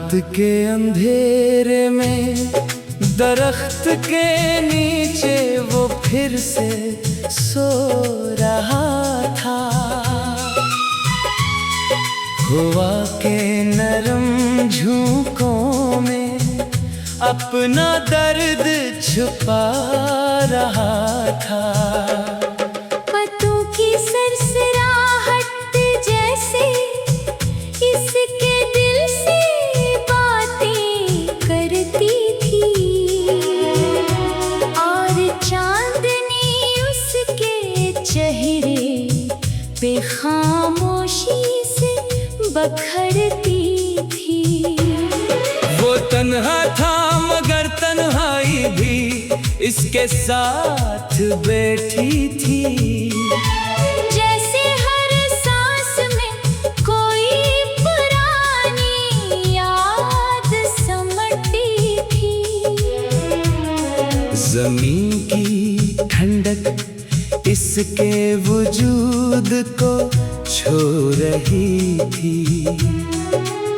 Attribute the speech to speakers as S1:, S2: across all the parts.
S1: रात के अंधेरे में दरख्त के नीचे वो फिर से सो रहा था। हवा के नरम झोंकों में अपना दर्द छुपा रहा था।
S2: पत्तों की सरसराहट जैसे इसके दिल से बातें करती थी, और चांदनी उसके चेहरे पे खामोशी से बखरती थी।
S1: वो तन्हा था मगर तन्हाई भी इसके साथ बैठी थी।
S2: जैसे हर सांस में कोई पुरानी याद समटी थी।
S1: जमीन की ठंडक इसके वजूद को छू रही थी,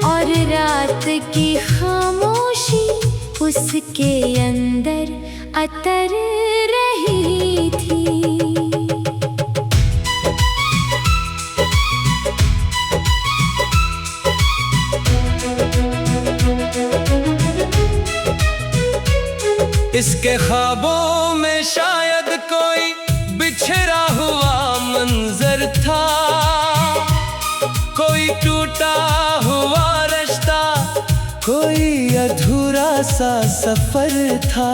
S2: और रात की खामोशी उसके अंदर अतर रही थी।
S1: इसके ख्वाबों में शायद कोई बिछड़ा हुआ मंजर था, कोई टूटा हुआ रिश्ता, कोई अधूरा सा सफर था।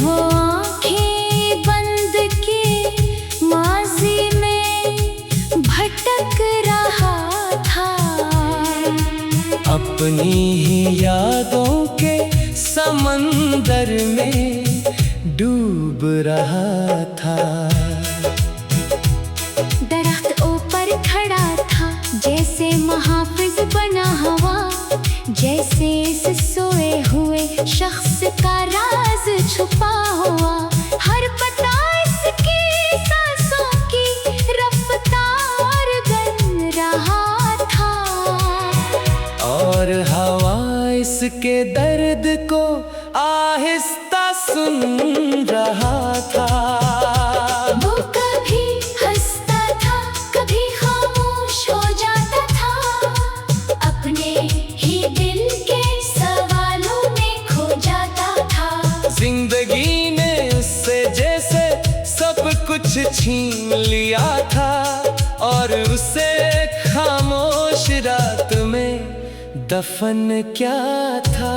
S2: वो आंखें बंद के माज़ी में भटक रहा था,
S1: अपनी ही यादों के समंदर में डूब रहा था।
S2: दरख्त ऊपर खड़ा था जैसे मुहाफिज बना हवा, जैसे इस सोए हुए शख्स का राज छुपा हुआ। हर पता इसकी सांसों की रफ्तार बन रहा था,
S1: और हवा इसके दर्द को आहिस्ता सुन रहा था।
S2: वो कभी हंसता था, कभी खामोश हो जाता था, अपने ही दिल के सवालों में खो जाता था।
S1: जिंदगी ने उससे जैसे सब कुछ छीन लिया था, और उसे खामोश रात में दफन क्या था।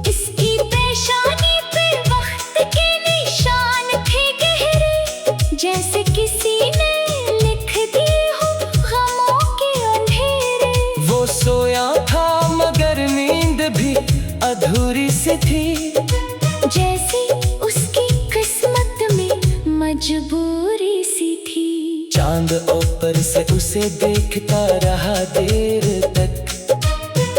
S2: इसकी पेशानी पे वक्त के निशान थे गहरे, जैसे किसी ने लिख दिए हो गमों के अंधेरे।
S1: वो सोया था मगर नींद भी अधूरी सी थी,
S2: जैसे उसकी किस्मत में मजबूरी सी थी।
S1: चांद ऊपर से उसे देखता रहा देर तक,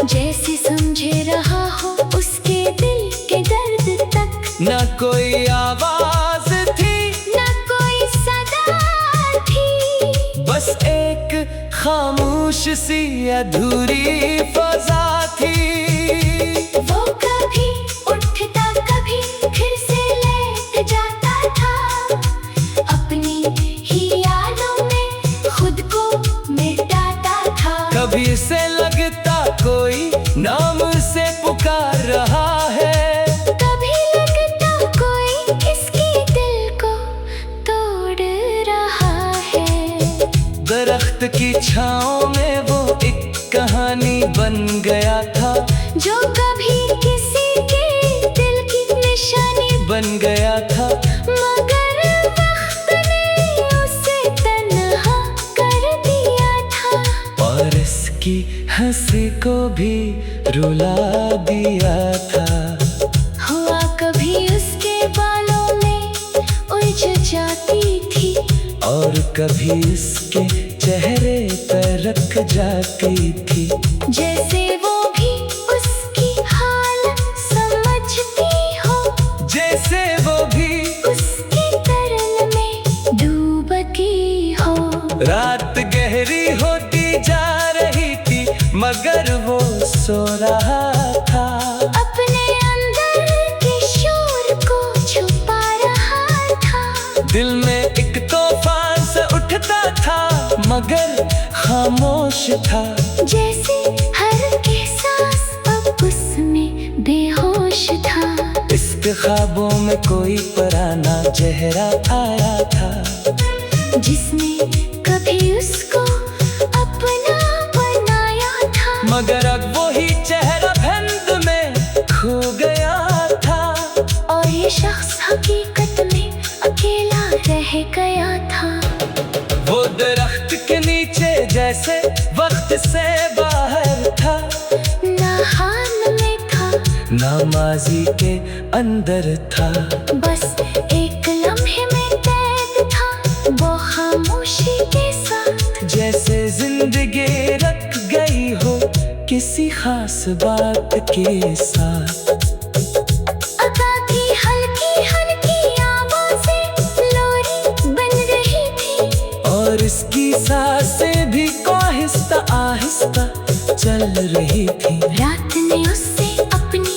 S2: जैसे समझे रहा हो उसके दिल के दर्द तक।
S1: ना कोई आवाज थी,
S2: ना कोई सदा थी,
S1: बस एक खामोश सी अधूरी फजा थी।
S2: वो कभी उठता कभी फिर से लेट जाता था, अपनी ही यादों में खुद को मिटाता था।
S1: कभी से लगता कोई नाम से पुकार रहा है,
S2: कभी लगता कोई इसके दिल को तोड़ रहा है।
S1: दरख्त की छाँव में वो एक कहानी बन गया था,
S2: जो कभी किसी के दिल की निशानी
S1: बन गया था।
S2: मगर वक्त ने उसे तन्हा कर दिया था,
S1: और इसकी हंसी को भी रुला दिया था।
S2: हुआ कभी उसके बालों में उलझ जाती थी,
S1: और कभी इसके चेहरे पर रख जाती थी।
S2: जैसे वो भी उसकी हालत समझती हो,
S1: जैसे वो भी
S2: उसके तरल में डूबती हो।
S1: रात गहरी होती जा रही थी, मगर वो खामोश था,
S2: जैसे हर एहसास अब उसमें बेहोश था।
S1: इसके ख्वाबों में कोई पुराना चेहरा आया था,
S2: जिसने कभी उसको अपना बनाया था।
S1: मगर अब वही चेहरा धुंध में खो गया था,
S2: और ये शख्स हकीकत में अकेला रह गया था।
S1: वो दरख्त के नीचे जैसे वक्त से बाहर था,
S2: ना हाल में था
S1: ना माजी के अंदर था।
S2: बस एक लम्हे में कैद था वो खामोशी के साथ।
S1: जैसे जिंदगी रख गई हो किसी खास बात के साथ।
S2: अता की हल्की हल्की आवाज़ें लोरी बन रही थी,
S1: और इसकी सांसें भी आहिस्ता आहिस्ता चल रही थी।
S2: रात ने उससे अपनी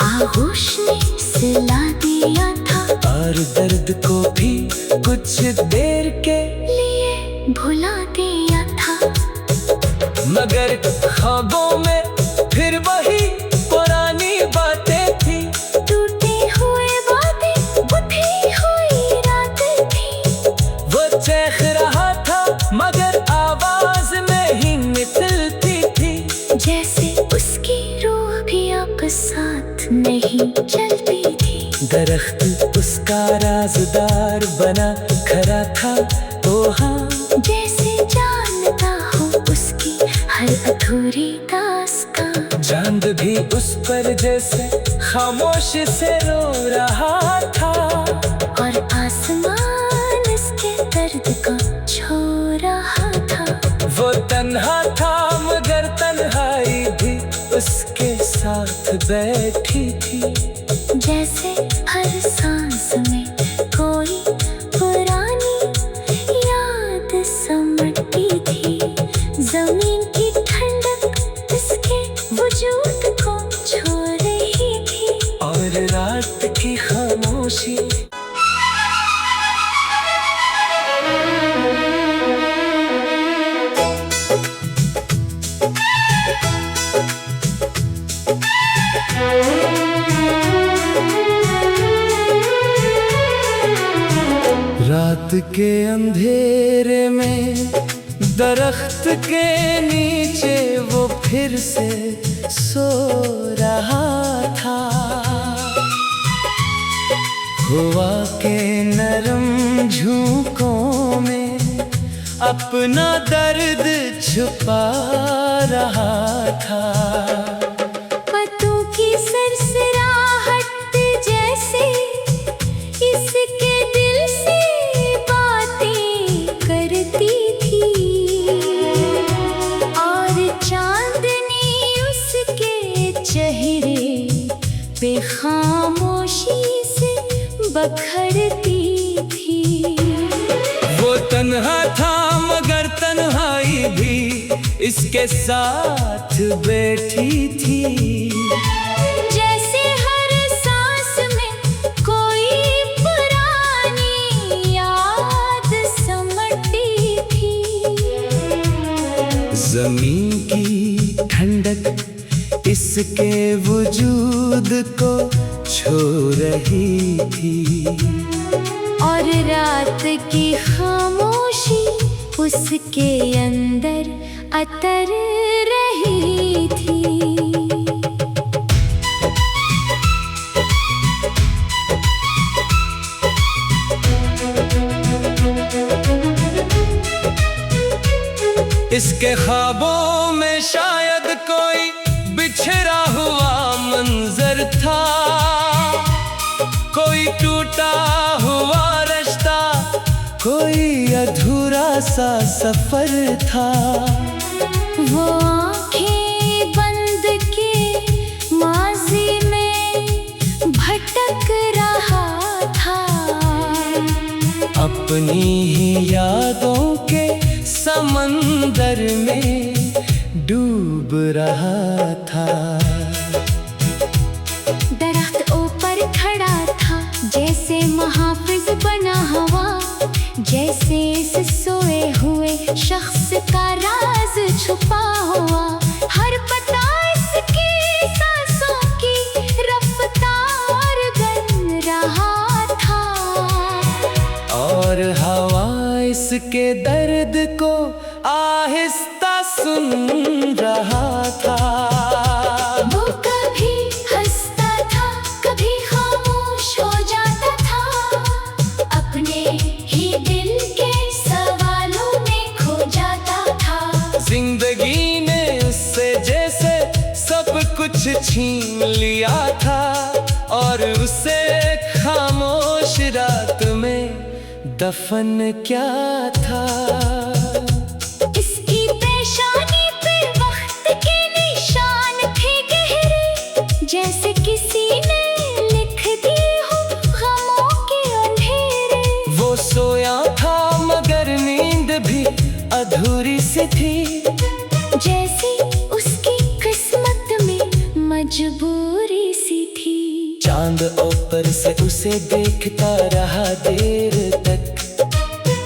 S2: आगोश में सिला दिया था,
S1: और दर्द को भी कुछ देर के
S2: लिए भुला दिया था।
S1: मगर ख्वाबों में फिर वही पुरानी बातें थी,
S2: टूटे हुए वादे बुझी हुई रातें थी।
S1: वो चेख रहा था मगर आवाज नहीं निकलती थी,
S2: जैसे उसकी रूह भी अब साथ नहीं चलती थी।
S1: दरख्त उसका राज़दार बना खड़ा था, तो हाँ
S2: जैसे जानता हो उसकी हर अधूरी दास्तां।
S1: चांद भी उस पर जैसे खामोश से रो रहा था,
S2: और आसमान इसके दर्द को छो रहा था।
S1: वो तन्हा था मगर तन्हाई भी उसके साथ बैठी थी।
S2: जैसे हर सांस में कोई पुरानी याद समटती थी। जमीन की ठंडक इसके वजूद को छू रही थी,
S1: और रात की खामोशी रात के अंधेरे में दरख्त के नीचे वो फिर से सो रहा था। हवा के नरम झोंकों में अपना दर्द छुपा रहा था।
S2: पत्तों की सरसराहट जैसे इसके दिल से बातें करती थी, और चांदनी उसके चेहरे पे खामोशी से बखरती थी।
S1: वो तन्हा था मगर तन्हाई भी इसके साथ बैठी थी।
S2: जैसे हर सांस में कोई पुरानी याद समटती थी।
S1: जमीन की ठंडक इसके वजूद को छू रही थी,
S2: और रात की खामोशी उसके अंदर अतर रही थी।
S1: इसके ख्वाबों में शायद कोई बिछड़ा हुआ मंजर था, कोई टूटा हुआ रिश्ता, कोई अधूरा सा सफर था।
S2: वो आंखें बंद के माजी में भटक रहा था,
S1: अपनी ही यादों के समंदर में डूब रहा था।
S2: दरख्त ऊपर खड़ा था जैसे मुहाफिज बना हवा, जैसे इस सोए हुए शख्स का राज
S1: सुन रहा था।
S2: वो कभी हंसता था, कभी खामोश हो जाता था, अपने ही दिल के सवालों में खो जाता था।
S1: जिंदगी ने उससे जैसे सब कुछ छीन लिया था, और उसे खामोश रात में दफन क्या था।
S2: इसकी पेशानी पे वक्त के निशान थे गहरे, जैसे किसी ने लिख दिए हो गमों के अंधेरे।
S1: वो सोया था मगर नींद भी अधूरी सी थी,
S2: जैसे उसकी किस्मत में मजबूरी सी थी।
S1: चांद ऊपर से उसे देखता रहा देर तक,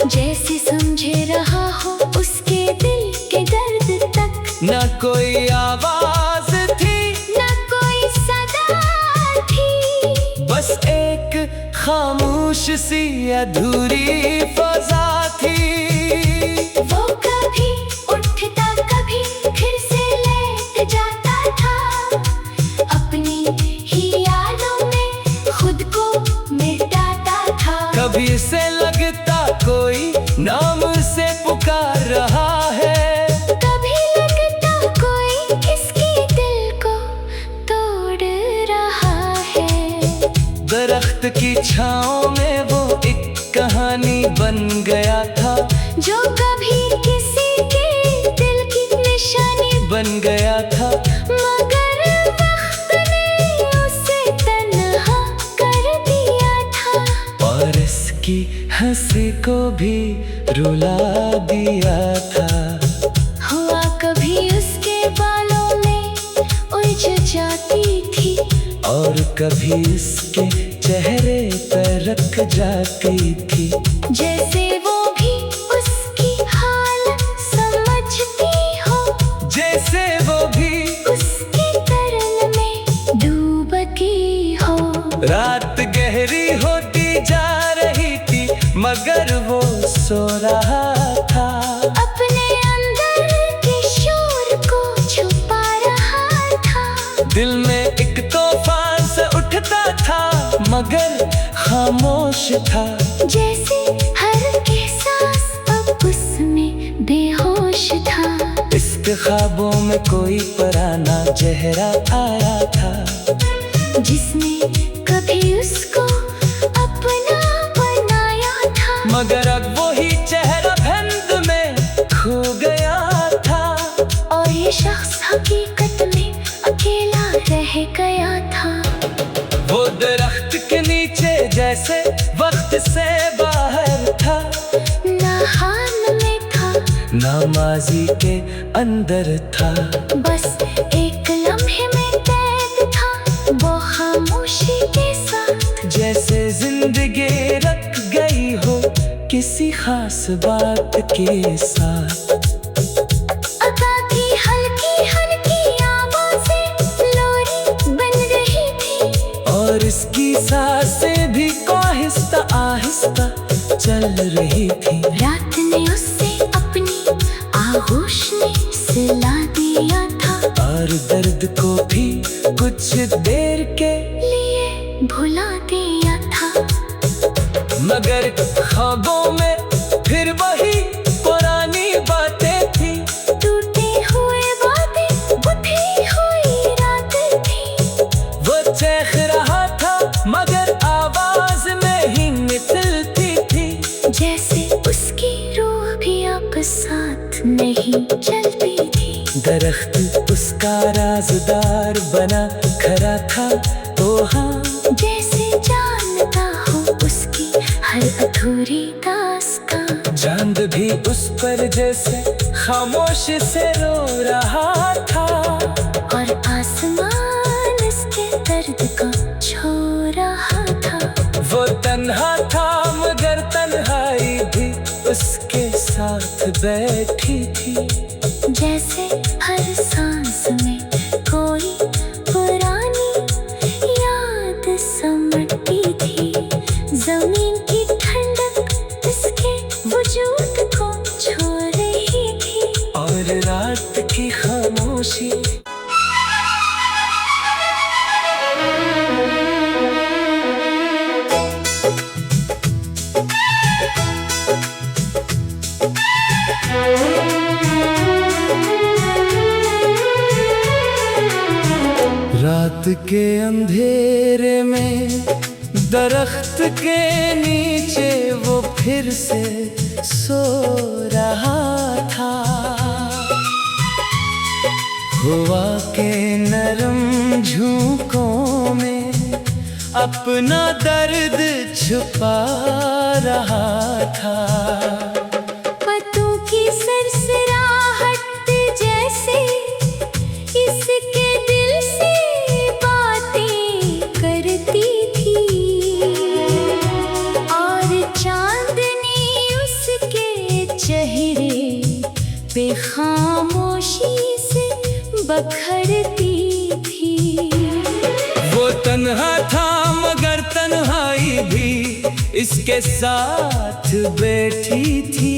S2: जैसे समझे रहा हो उसके दिल के दर्द तक।
S1: न कोई आवाज थी,
S2: न कोई सदा थी,
S1: बस एक खामोश सी अधूरी फजा थी।
S2: वो कभी उठता कभी फिर से लेट जाता था, अपनी ही यादों में खुद को मिटाता था।
S1: कभी उसे लगता कोई नाम से पुकार रहा है,
S2: कभी लगता कोई इसके दिल को तोड़ रहा है।
S1: दरख्त की छाँव में वो एक कहानी बन गया था,
S2: जो कभी किसी के दिल की निशानी
S1: बन गया था।
S2: मगर वक्त ने उसे तन्हा कर दिया था,
S1: और इसकी हंसी को भी रुला दिया था।
S2: हुआ कभी उसके बालों में उलझ जाती थी,
S1: और कभी उसके चेहरे पर रख जाती थी,
S2: जैसे वो भी उसकी हालत समझती हो,
S1: जैसे वो भी
S2: उसके तरल में डूबती हो।
S1: रात गहरी होती जा रही थी, मगर वो सो रहा था,
S2: अपने अंदर के शोर को छुपा रहा था।
S1: दिल में एक तूफान से उठता था, मगर खामोश था,
S2: जैसे हर एहसास अब उसमें बेहोश था।
S1: इसके ख्वाबों में कोई पुराना चेहरा आया था,
S2: जिसने कभी उसको अपना बनाया था,
S1: मगर अब वही चेहरा धुंध में खो गया था।
S2: और ये शख्स हकीकत में अकेला रह गया था।
S1: वो दरख्त के नीचे जैसे वक्त से बाहर था,
S2: ना हाल में था,
S1: ना माजी के अंदर था।
S2: बस एक लम्हे में कैद था वो खामोशी के साथ।
S1: जैसे जिंदगी रख गई हो किसी खास बात के साथ।
S2: अता की हल्की हल्की आवाज़ें लोरी बन रही थी,
S1: और इसकी सांसें भी आहिस्ता आहिस्ता चल रही थी।
S2: रात ने उससे अपनी आगोश में सिला दिया था,
S1: और दर्द को भी कुछ देर के
S2: लिए भुला दिया था।
S1: मगर ख्वाबों में फिर वही पुरानी बातें थी,
S2: टूटे हुए वादे बुझी हुई रात थी।
S1: वो चेख रहा था मगर आवाज नहीं निकलती थी,
S2: जैसे उसकी रूह भी अब साथ नहीं चलती थी।
S1: दरख्त उसका राज़दार बना खड़ा था, तो हाँ
S2: जैसे जानता हो उसकी हर अधूरी दास्तां।
S1: चांद भी उस पर जैसे खामोश से रो रहा था,
S2: और आसमान इसके दर्द को छो रहा था।
S1: वो तन्हा था मगर तन्हाई भी उसके साथ बैठी थी।
S2: जैसे हर सांस में कोई पुरानी याद समटती थी। जमीन की ठंडक इसके वजूद को छू रही थी,
S1: और रात की खामोशी। रात के अंधेरे में दरख्त के नीचे वो फिर से सो रहा था। हवा के नरम झोंकों में अपना दर्द छुपा रहा था।
S2: पत्तों की सरसराहट जैसे इसके दिल से बातें करती थी, और चांदनी उसके चेहरे पे खामोशी से बखरती थी।
S1: वो तन्हा था मगर तन्हाई भी इसके साथ बैठी थी।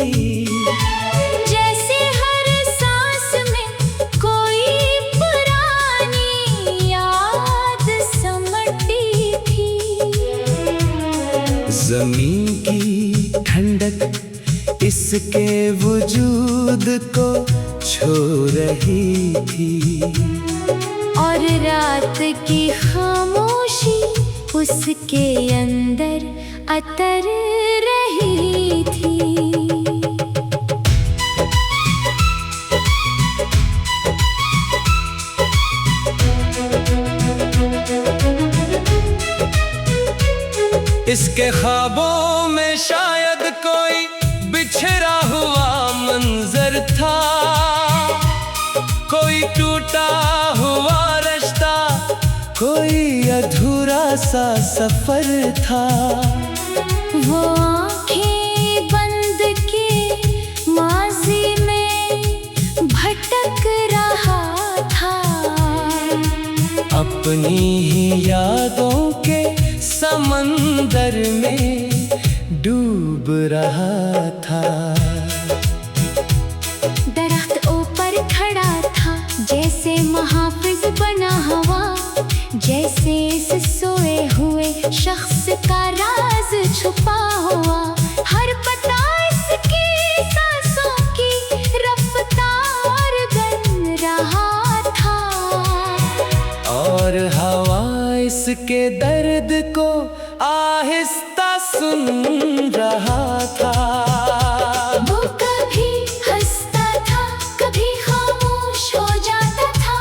S2: जैसे हर सांस में कोई पुरानी याद समटी थी।
S1: जमीन की ठंडक इसके वजूद को छू रही थी,
S2: और रात की खामोशी उसके अंदर अतर रही थी।
S1: इसके ख्वाबों में शायद कोई बिछड़ा हुआ मंजर था, कोई टूटा हुआ रिश्ता, कोई अधूरा सा सफर था।
S2: वो आंखें बंद के माज़ी में भटक रहा था,
S1: अपनी ही यादों के समंदर में डूब रहा था।
S2: दरख्त ऊपर खड़ा था जैसे मुहाफिज बना हवा, जैसे इस सोए हुए शख्स का राज छुपा हुआ। हर पता इसकी सांसों की रफ्तार गन रहा था,
S1: और हवा इसके दर्द को आहिस्ता सुन रहा था।
S2: वो कभी हंसता था, कभी खामोश हो जाता था,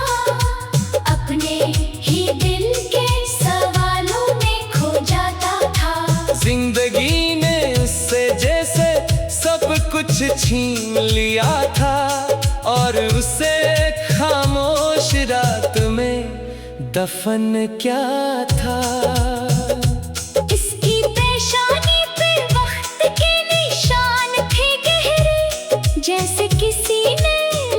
S2: अपने ही दिल के सवालों में खो जाता था।
S1: जिंदगी ने उससे जैसे सब कुछ छीन लिया था, और उसे खामोश रात में दफन क्या था।
S2: इसकी पेशानी पे वक्त के निशान थे गहरे, जैसे किसी ने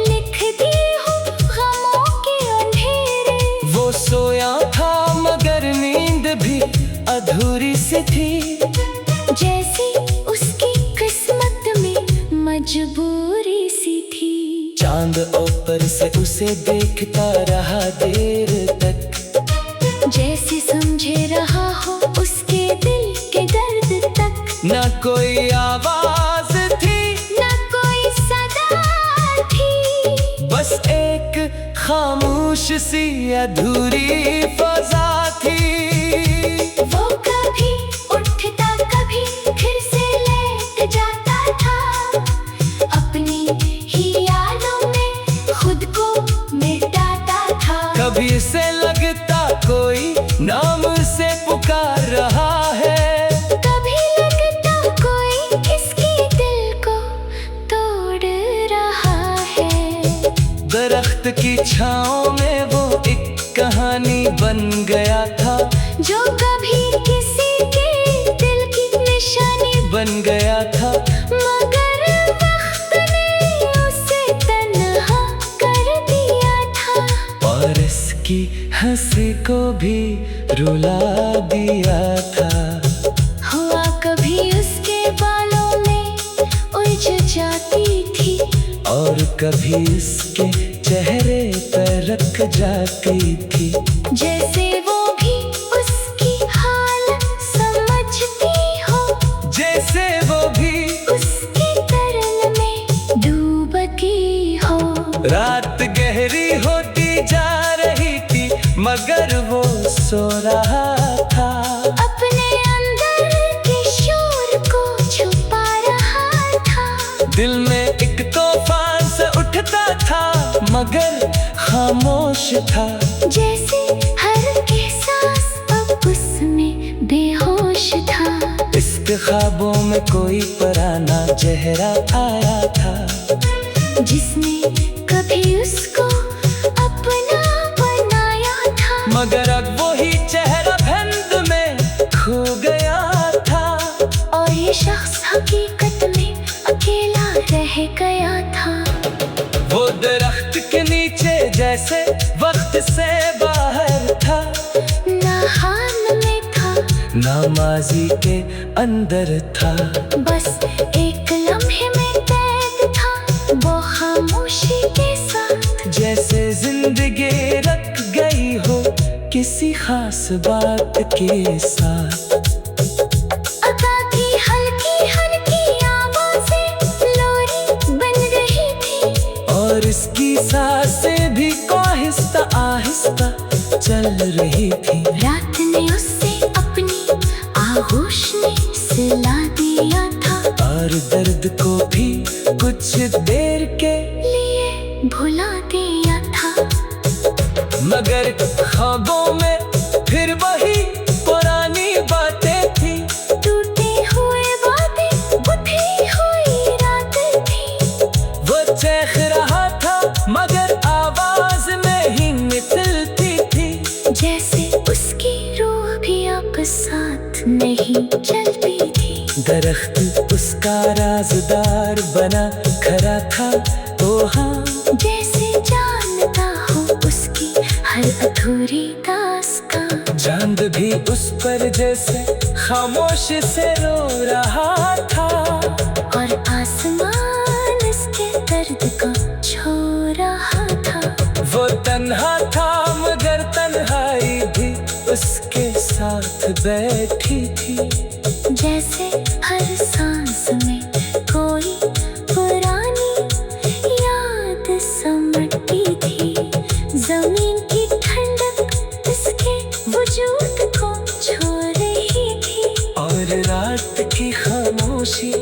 S2: लिख दिए हो गमों के अंधेरे।
S1: वो सोया था मगर नींद भी अधूरी सी थी,
S2: जैसे उसकी किस्मत में मजबूरी सी थी।
S1: चांद ऊपर से उसे देखता रहा देर तक,
S2: जैसे समझे रहा हो उसके दिल के दर्द तक।
S1: ना कोई आवाज थी,
S2: ना कोई सदा थी,
S1: बस एक खामोश सी अधूरी फजा थी।
S2: वो कभी उठता कभी फिर से लेट जाता था, अपनी ही यादों में खुद को मिटाता था।
S1: कभी से लगता कोई नाम से पुकार रहा है,
S2: कभी लगता कोई इसके दिल को तोड़ रहा है।
S1: दरख्त की छाँव में वो एक कहानी बन गया था,
S2: जो कभी किसी के दिल की निशानी
S1: बन गया था।
S2: मगर वक्त ने उसे तन्हा कर दिया था,
S1: और इसकी हंसी को भी रुला दिया था।
S2: हुआ कभी उसके बालों में उलझ जाती थी,
S1: और कभी इसके रख जाती थी।
S2: जैसे वो भी उसकी हालत समझती हो,
S1: जैसे वो भी
S2: उसके तरन में डूबती हो।
S1: रात गहरी होती जा रही थी मगर वो सो रहा था।
S2: अपने अंदर के शोर को छुपा रहा था।
S1: दिल में एक तूफान से उठता था मगर खामोश था।
S2: जैसे हर एहसास अब उसमें बेहोश था।
S1: इसके ख्वाबों में कोई पुराना चेहरा आया था,
S2: जिसने कभी उसको अपना बनाया था।
S1: मगर अब वही चेहरा धुंध में खो गया था।
S2: और ये शख्स हकीकत में अकेला रह गया था।
S1: वो दरख्त के नीचे जैसे वक्त से बाहर था,
S2: ना हाल में था,
S1: ना माजी के अंदर था।
S2: बस एक लम्हे में कैद था वो खामोशी के साथ।
S1: जैसे जिंदगी रख गई हो किसी खास बात के साथ।
S2: अदा की हल्की हल्की आवाज़ें लोरी बन रही थी।
S1: और इसकी सांसें भी आहिस्ता आहिस्ता चल रही थी।
S2: रात ने उससे अपनी आगोश में सिला दिया था।
S1: और दर्द को भी कुछ देर के
S2: लिए भुला दिया था।
S1: मगर ख्वाबों में फिर वही पुरानी बातें थी।
S2: टूटे हुए वादे बुझी हुई रात थी।
S1: वो चेख रहा था मगर आवाज में ही निकलती थी।
S2: जैसे उसकी रूह भी अब साथ नहीं चलती थी।
S1: दरख्त उसका राज़दार बना खड़ा था, ओ हाँ।
S2: जैसे जानता हो उसकी हर अधूरी दास्तां।
S1: चांद भी उस पर जैसे खामोश से रो रहा था।
S2: और आसमान इसके दर्द को छो रहा था।
S1: वो तन्हा था मगर तन्हाई भी उसके साथ बैठी थी।
S2: जैसे हर सांस में कोई पुरानी याद समटती थी। जमीन की ठंडक इसके वजूद को छू रही थी।
S1: और रात की खामोशी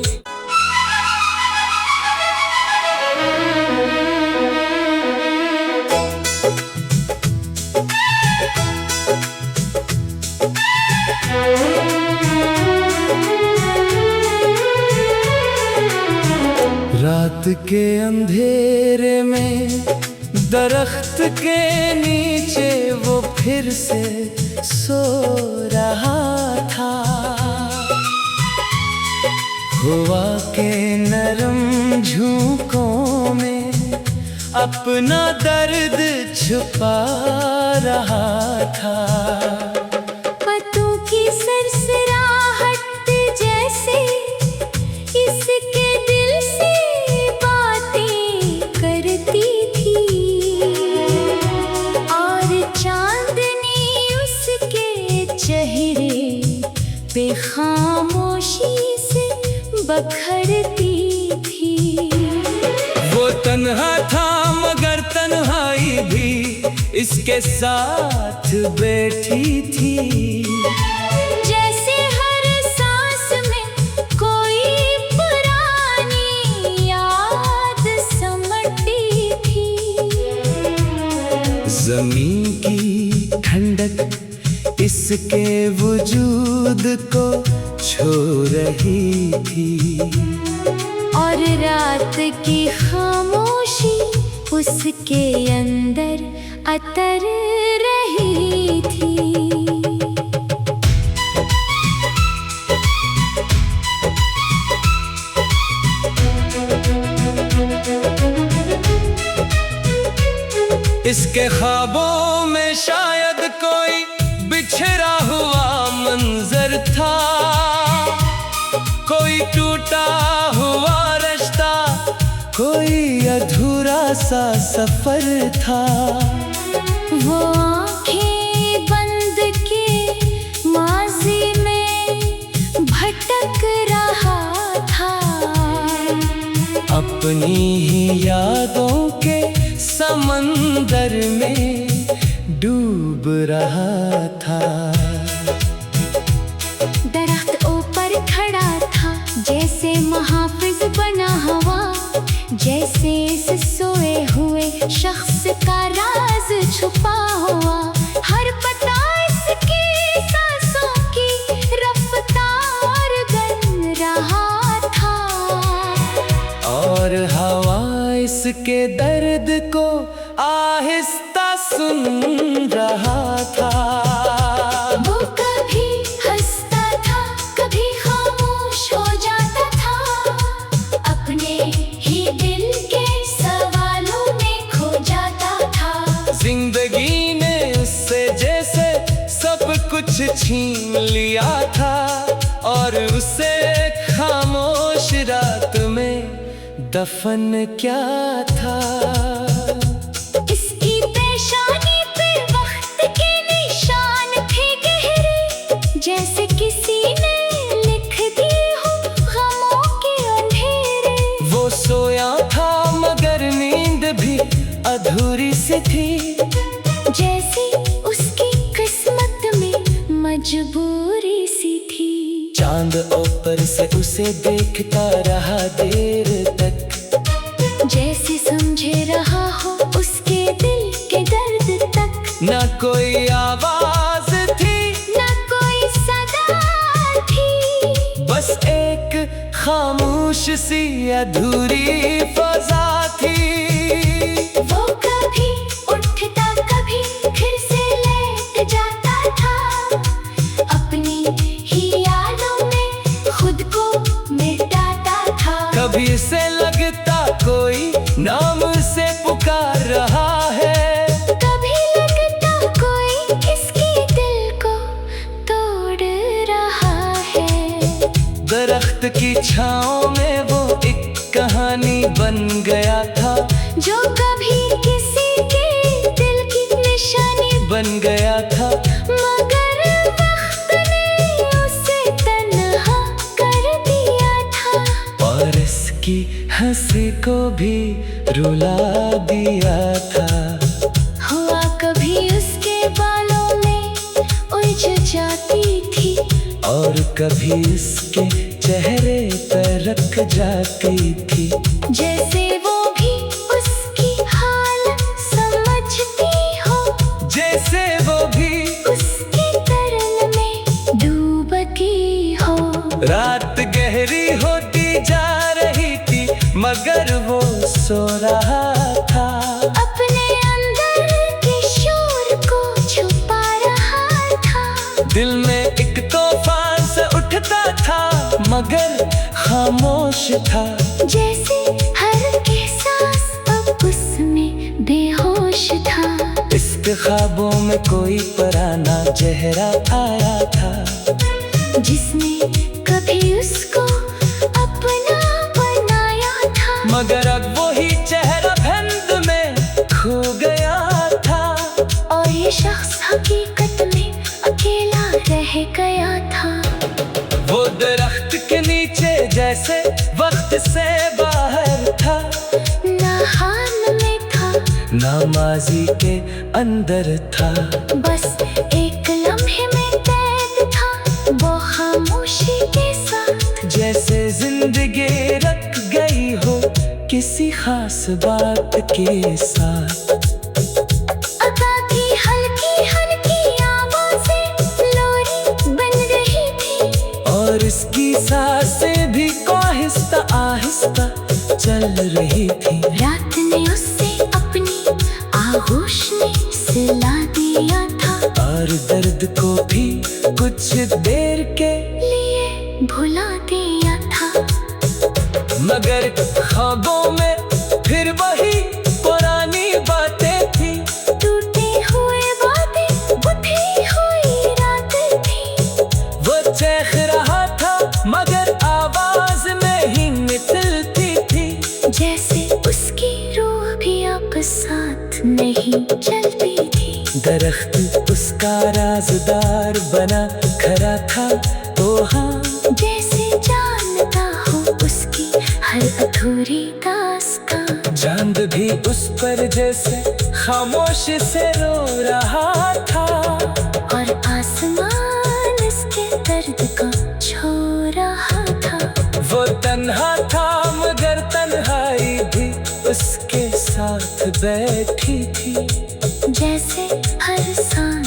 S1: रात के अंधेरे में दरख्त के नीचे वो फिर से सो रहा था। हवा के नरम झोंकों में अपना दर्द छुपा रहा था।
S2: पत्तों की सरसराहट जैसे इसके दिल से बातें करती थी। और चांदनी उसके चेहरे पे खामोशी से बखरती थी।
S1: वो तन्हा था मगर तन्हाई भी इसके साथ बैठी थी।
S2: जैसे हर सांस में कोई पुरानी याद समटती थी।
S1: जमीन की ठंडक इसके वजूद को छू रही थी।
S2: और रात की खामोशी उसके अंदर अतर रही थी।
S1: इसके ख्वाबों में शायद कोई बिछड़ा हुआ मंजर था। कोई टूटा हुआ रिश्ता, कोई अधूरा सा सफर था।
S2: वो आंखें बंद के माजी में भटक रहा था।
S1: अपनी ही यादों के समंदर में डूब रहा था।
S2: दरख्त ऊपर खड़ा था जैसे मुहाफिज बना हवा, जैसे इस सोए हुए शख्स का राज छुपा हुआ। हर पता इसकी सांसों की रफ्तार गन रहा था,
S1: और हवा इसके दर्द को आहिस्ता सुन रहा था।
S2: वो कभी हंसता था, कभी खामोश हो जाता था, अपने ही दिल के सवालों में खो जाता था।
S1: जिंदगी ने उससे जैसे सब कुछ छीन लिया था, और उसे खामोश रात में दफन क्या था।
S2: इसकी पेशानी पे वक्त के निशान थे गहरे, जैसे किसी ने लिख दिए हो गमों के अंधेरे।
S1: वो सोया था मगर नींद भी अधूरी सी थी,
S2: जैसे उसकी किस्मत में मजबूरी सी थी।
S1: चांद ऊपर से उसे देखता रहा देर तक,
S2: जैसे समझे रहा हो उसके दिल के दर्द तक।
S1: ना कोई आवाज थी,
S2: ना कोई सदा थी,
S1: बस एक खामोश सी अधूरी फजा थी।
S2: वो कभी उठता कभी फिर से लेट जाता था, अपनी ही यादों में खुद को मिटाता था।
S1: कभी से लगता कोई नाम से पुकार रहा है,
S2: कभी लगता कोई इसके दिल को तोड़ रहा है।
S1: दरख्त की छाँव में वो एक कहानी बन गया था,
S2: जो कभी किसी के दिल की निशानी
S1: बन गया था।
S2: मगर वक्त ने उसे तन्हा कर दिया था,
S1: और इसकी हंसी को भी रुला दिया था।
S2: हुआ कभी उसके बालों में उलझ जाती थी,
S1: और कभी इसके चेहरे पर रख जाती थी,
S2: जैसे वो भी उसकी हालत समझती हो,
S1: जैसे वो भी
S2: उसके तरल में डूबती हो।
S1: रात गहरी होती जा रही थी मगर वो सो रहा था,
S2: अपने अंदर के शोर को छुपा रहा था।
S1: दिल में एक तूफान से उठता था मगर खामोश था,
S2: जैसे हर एहसास अब उसमें बेहोश था।
S1: इसके ख्वाबों में कोई पुराना चेहरा आया था,
S2: जिसने कभी उसको अपना बनाया था,
S1: मगर अब वही चेहरा धुंध में खो गया था।
S2: और ये शख्स हकीकत में अकेला रह गया था।
S1: वो दरख्त के नीचे जैसे वक्त से बाहर था,
S2: ना हाल में था,
S1: ना माजी के अंदर था।
S2: बस एक लम्हे में कैद था वो खामोशी के साथ,
S1: जैसे जिंदगी रख गई हो किसी खास बात के साथ।
S2: अता की हल्की हल्की आवाज़ें लोरी बन रही थी,
S1: और इसकी सांसें भी आहिस्ता आहिस्ता चल रही थी।
S2: रात ने उससे अपनी आगोश में सिला दिया था,
S1: और दर्द को भी कुछ देर के
S2: लिए भुला दिया था।
S1: मगर ख्वाबों में फिर वही पुरानी बातें थी,
S2: टूटे हुए वादे बुझी हुई रात थी।
S1: वो चेख रहा था मगर आवाज नहीं निकलती थी,
S2: जैसे उसकी रूह भी अब साथ नहीं चलती थी।
S1: दरख्त उसका राज़दार बना खड़ा था। ओ हाँ,
S2: जैसे जानता हो उसकी हर अधूरी दास्तां।
S1: चांद भी उस पर जैसे खामोशी से रो रहा था।
S2: और आसमान इसके दर्द को छो रहा था।
S1: वो तन्हा था मगर तन्हाई भी उसके साथ बैठी थी।
S2: जैसे हर सांस